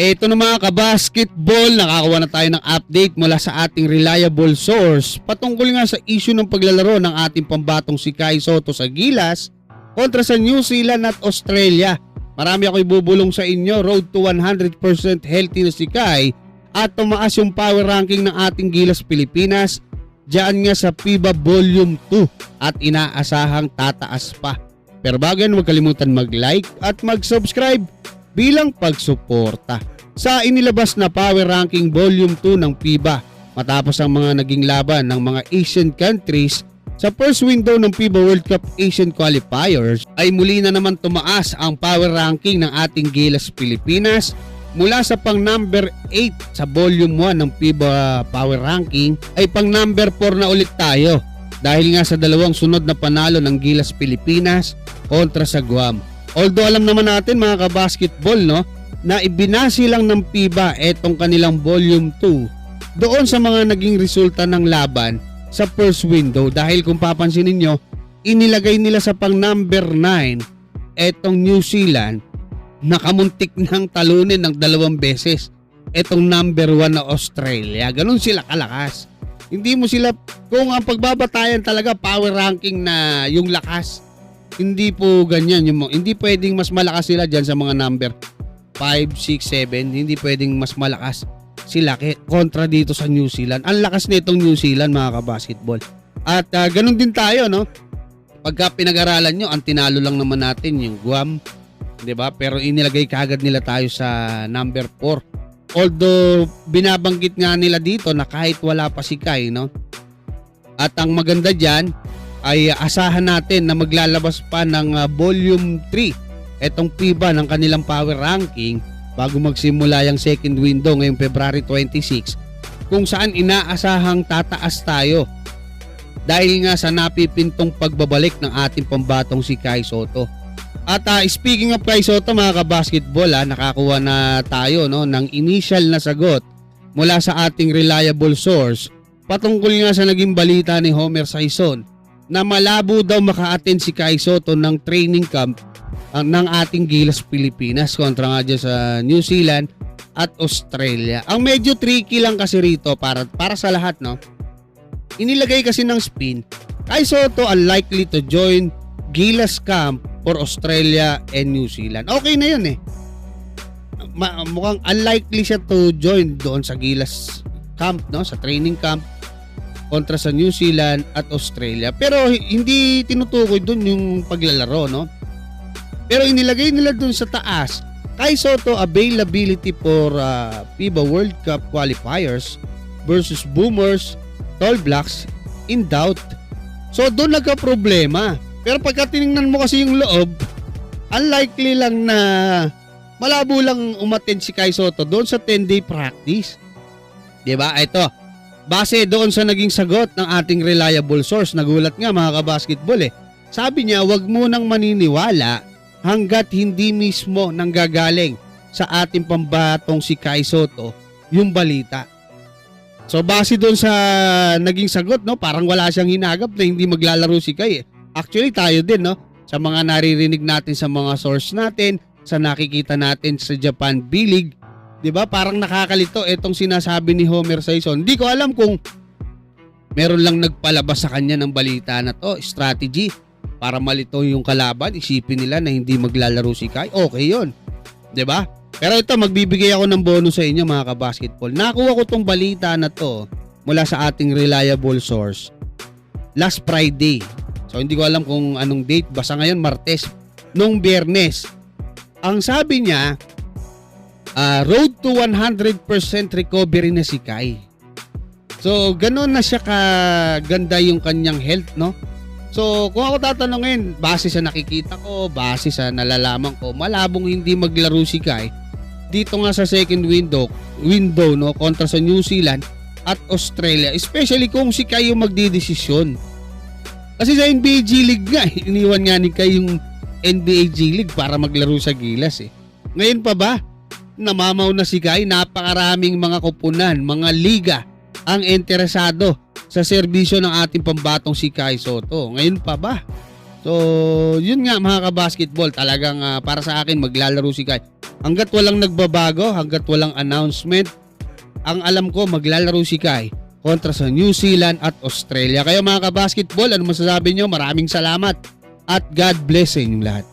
Eto na mga kabasketball, nakakuha na tayo ng update mula sa ating reliable source patungkol nga sa issue ng paglalaro ng ating pambatong si Kai Sotto sa Gilas kontra sa New Zealand at Australia. Marami ako ibubulong sa inyo, road to 100% healthy na si Kai at tumaas yung power ranking ng ating Gilas Pilipinas diyan nga sa FIBA Volume 2 at inaasahang tataas pa. Pero bago yan, huwag kalimutan mag-like at mag-subscribe bilang pagsuporta sa inilabas na Power Ranking Volume 2 ng FIBA matapos ang mga naging laban ng mga Asian countries sa first window ng FIBA World Cup Asian Qualifiers ay muli na naman tumaas ang power ranking ng ating Gilas Pilipinas mula sa pang number 8 sa Volume 1 ng FIBA Power Ranking ay pang number 4 na ulit tayo dahil nga sa dalawang sunod na panalo ng Gilas Pilipinas kontra sa Guam. Although alam naman natin mga kabasketball na ibinasi lang ng FIBA etong kanilang Volume 2 doon sa mga naging resulta ng laban sa first window dahil kung papansinin nyo, inilagay nila sa pang number 9 etong New Zealand na kamuntik ng talunin ng 2 beses etong number 1 na Australia. Ganun sila kalakas. Hindi mo sila, kung ang pagbabatayan talaga power ranking na yung lakas, hindi po ganyan. Hindi pwedeng mas malakas sila dyan sa mga number 5, 6, 7. Hindi pwedeng mas malakas sila kontra dito sa New Zealand. Ang lakas nitong New Zealand mga kabasketball. At ganun din tayo, pagka pinag-aralan nyo, ang tinalo lang naman natin yung Guam, diba? Pero inilagay kaagad nila tayo sa number 4. Although binabanggit nga nila dito na kahit wala pa si Kai, at ang maganda dyan ay asahan natin na maglalabas pa ng Volume 3 etong FIBA ng kanilang power ranking bago magsimula yung second window ngayong February 26 kung saan inaasahang tataas tayo dahil nga sa napipintong pagbabalik ng ating pambatong si Kai Sotto. At speaking of Kai Sotto mga kabasketball, nakakuha na tayo ng initial na sagot mula sa ating reliable source patungkol nga sa naging balita ni Homer Saison na malabo daw maka-attend si Kai Sotto ng training camp ng ating Gilas Pilipinas kontra nga dyan sa New Zealand at Australia. Ang medyo tricky lang kasi rito para sa lahat, inilagay kasi ng spin, Kai Sotto unlikely to join Gilas camp for Australia and New Zealand. Okay na yun mukhang unlikely siya to join doon sa Gilas camp, sa training camp kontra sa New Zealand at Australia. Pero hindi tinutukoy doon yung paglalaro, Pero inilagay nila doon sa taas, Kai Sotto availability for FIBA World Cup qualifiers versus Boomers, Tall Blacks in doubt. So doon nagka-problema. Pero pagka tinignan mo kasi yung loob, unlikely lang na malabo lang umattend si Kai Sotto doon sa 10-day practice. Diba? Ito, base doon sa naging sagot ng ating reliable source, nagulat nga mga kabasketball Sabi niya, wag mo nang maniniwala hanggat hindi mismo nanggagaling sa ating pambatong si Kai Sotto yung balita. So base doon sa naging sagot, parang wala siyang hinagap na hindi maglalaro si Kai Actually tayo din, sa mga naririnig natin sa mga source natin, sa nakikita natin sa Japan B-League, 'di ba? Parang nakakalito itong sinasabi ni Homer Saison. Hindi ko alam kung meron lang nagpalabas sa kanya ng balita na to, strategy para malito yung kalaban, isipin nila na hindi maglalaro si Kai. Okay 'yon. 'Di ba? Pero ito, magbibigay ako ng bonus sa inyo mga kabasketball. Nakuha ko tong balita na to mula sa ating reliable source last Friday. So hindi ko alam kung anong date, basta ngayon Martes, nung Biyernes. Ang sabi niya, road to 100% recovery na si Kai. So ganoon na siya kaganda yung kanyang health, So kung ako tatanungin, base sa nakikita ko, base sa nalalaman ko, malabong hindi maglaro si Kai dito nga sa second window kontra sa New Zealand at Australia, especially kung si Kai yung magdidesisyon. Kasi sa NBA G League nga, iniwan nga ni Kai yung NBA G League para maglaro sa Gilas Ngayon pa ba? Namamaw na si Kai, napakaraming mga kupunan, mga liga ang interesado sa serbisyo ng ating pambatong si Kai Sotto. Ngayon pa ba? So, yun nga mga kabasketball, talagang para sa akin maglalaro si Kai. Hanggat walang nagbabago, hanggat walang announcement, ang alam ko maglalaro si Kai kontra sa New Zealand at Australia. Kaya mga kabasketball, ano masasabi nyo? Maraming salamat at God bless sa inyong lahat.